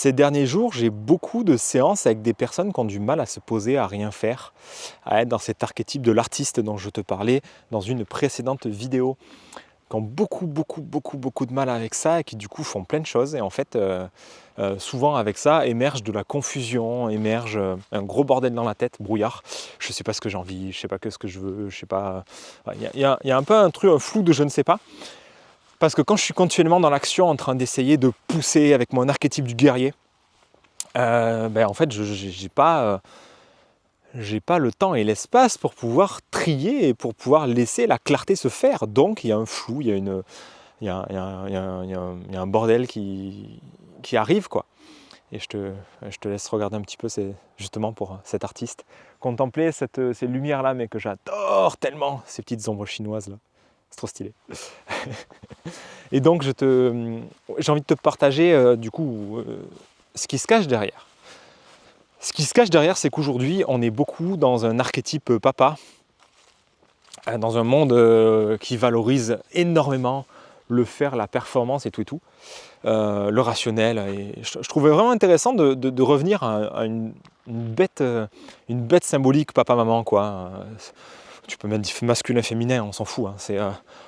Ces derniers jours, j'ai beaucoup de séances avec des personnes qui ont du mal à se poser, à rien faire, à être dans cet archétype de l'artiste dont je te parlais dans une précédente vidéo, qui ont beaucoup de mal avec ça et qui du coup font plein de choses. Et en fait, souvent avec ça, émerge de la confusion, émerge un gros bordel dans la tête, brouillard. Je ne sais pas ce que j'ai envie, je ne sais pas ce que je veux, je sais pas. Il y a un peu un truc, un flou de je ne sais pas. Parce que quand je suis continuellement dans l'action en train d'essayer de pousser avec mon archétype du guerrier, en fait, je n'ai pas le temps et l'espace pour pouvoir trier et pour pouvoir laisser la clarté se faire. Donc, il y a un flou, il y a un bordel qui arrive, quoi. Et je te laisse regarder un petit peu, c'est justement pour cet artiste. Contempler ces lumières-là, mais que j'adore tellement, ces petites ombres chinoises, là. C'est trop stylé. Et donc, j'ai envie de te partager, ce qui se cache derrière. Ce qui se cache derrière, c'est qu'aujourd'hui, on est beaucoup dans un archétype papa, dans un monde qui valorise énormément le faire, la performance et tout, le rationnel. Et je trouvais vraiment intéressant de revenir à une bête symbolique papa-maman, quoi. Tu peux mettre masculin, féminin, on s'en fout. Hein.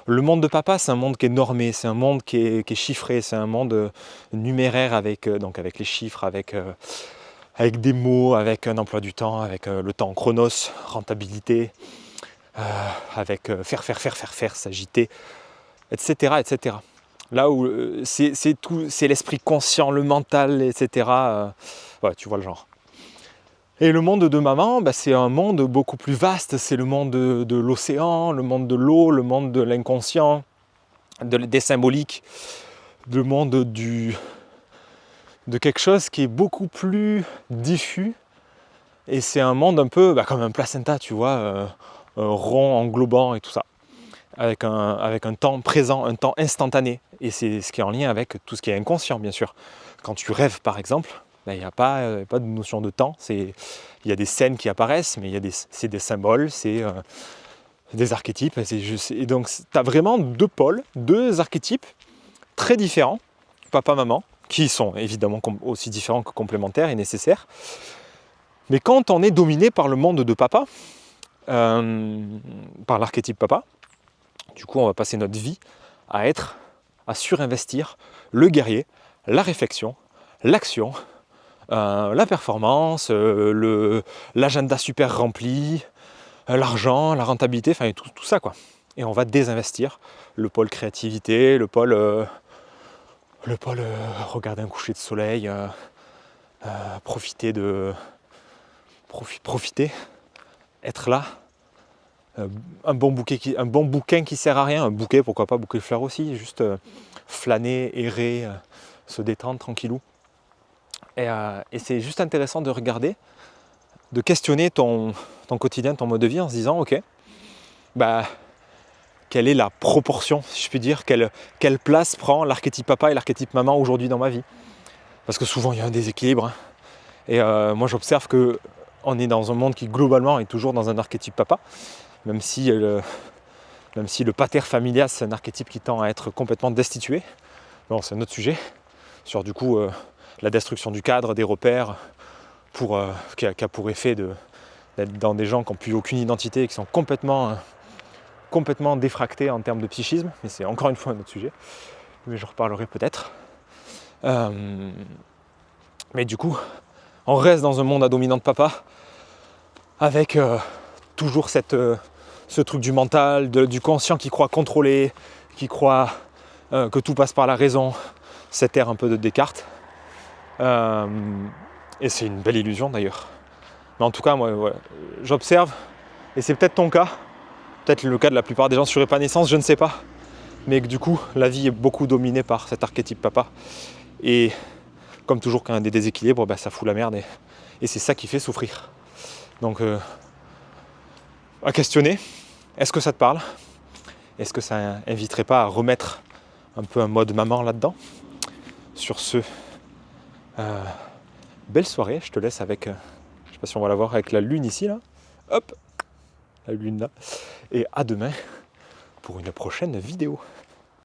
Le monde de papa, c'est un monde qui est normé, c'est un monde qui est chiffré, c'est un monde numéraire avec les chiffres, avec des mots, avec un emploi du temps, avec le temps chronos, rentabilité, avec faire, s'agiter, etc. Là où c'est l'esprit conscient, le mental, etc. Ouais, tu vois le genre. Et le monde de maman, c'est un monde beaucoup plus vaste, c'est le monde de l'océan, le monde de l'eau, le monde de l'inconscient, des symboliques, le monde de quelque chose qui est beaucoup plus diffus. Et c'est un monde un peu comme un placenta, tu vois, rond, englobant et tout ça, avec un temps présent, un temps instantané. Et c'est ce qui est en lien avec tout ce qui est inconscient, bien sûr. Quand tu rêves, par exemple, il n'y a pas de notion de temps. Il y a des scènes qui apparaissent, mais c'est des symboles, c'est des archétypes. Et donc, tu as vraiment deux pôles, deux archétypes très différents, papa-maman, qui sont évidemment aussi différents que complémentaires et nécessaires. Mais quand on est dominé par le monde de papa, par l'archétype papa, du coup, on va passer notre vie à surinvestir le guerrier, la réflexion, l'action, la performance, l'agenda super rempli, l'argent, la rentabilité, enfin tout ça, quoi. Et on va désinvestir le pôle créativité, le pôle regarder un coucher de soleil, profiter, être là. Un bon bouquin qui sert à rien, un bouquet, pourquoi pas, bouquet de fleurs aussi, juste flâner, errer, se détendre tranquillou. Et c'est juste intéressant de regarder, de questionner ton quotidien, ton mode de vie en se disant, ok, quelle est la proportion, si je puis dire, quelle place prend l'archétype papa et l'archétype maman aujourd'hui dans ma vie. Parce que souvent il y a un déséquilibre. Hein. Et moi j'observe qu'on est dans un monde qui globalement est toujours dans un archétype papa, même si le pater familias, c'est un archétype qui tend à être complètement destitué. Bon, c'est un autre sujet, sur du coup la destruction du cadre, des repères, qui a pour effet d'être dans des gens qui n'ont plus aucune identité, qui sont complètement défractés en termes de psychisme, mais c'est encore une fois un autre sujet, mais je reparlerai peut-être. Mais du coup, on reste dans un monde à dominante papa, avec toujours ce truc du mental, du conscient qui croit contrôler, qui croit que tout passe par la raison, cette ère un peu de Descartes. Et c'est une belle illusion d'ailleurs. Mais en tout cas, moi, ouais, j'observe, et c'est peut-être ton cas, peut-être le cas de la plupart des gens sur Épanescence, je ne sais pas, mais que du coup, la vie est beaucoup dominée par cet archétype papa. Et comme toujours, quand il y a des déséquilibres, ça fout la merde, et c'est ça qui fait souffrir. Donc, à questionner, est-ce que ça te parle ? Est-ce que ça inviterait pas à remettre un peu un mode maman là-dedans ? Sur ce, belle soirée, je te laisse avec, je sais pas si on va la voir avec la lune ici, là. Hop, la lune là. Et à demain pour une prochaine vidéo.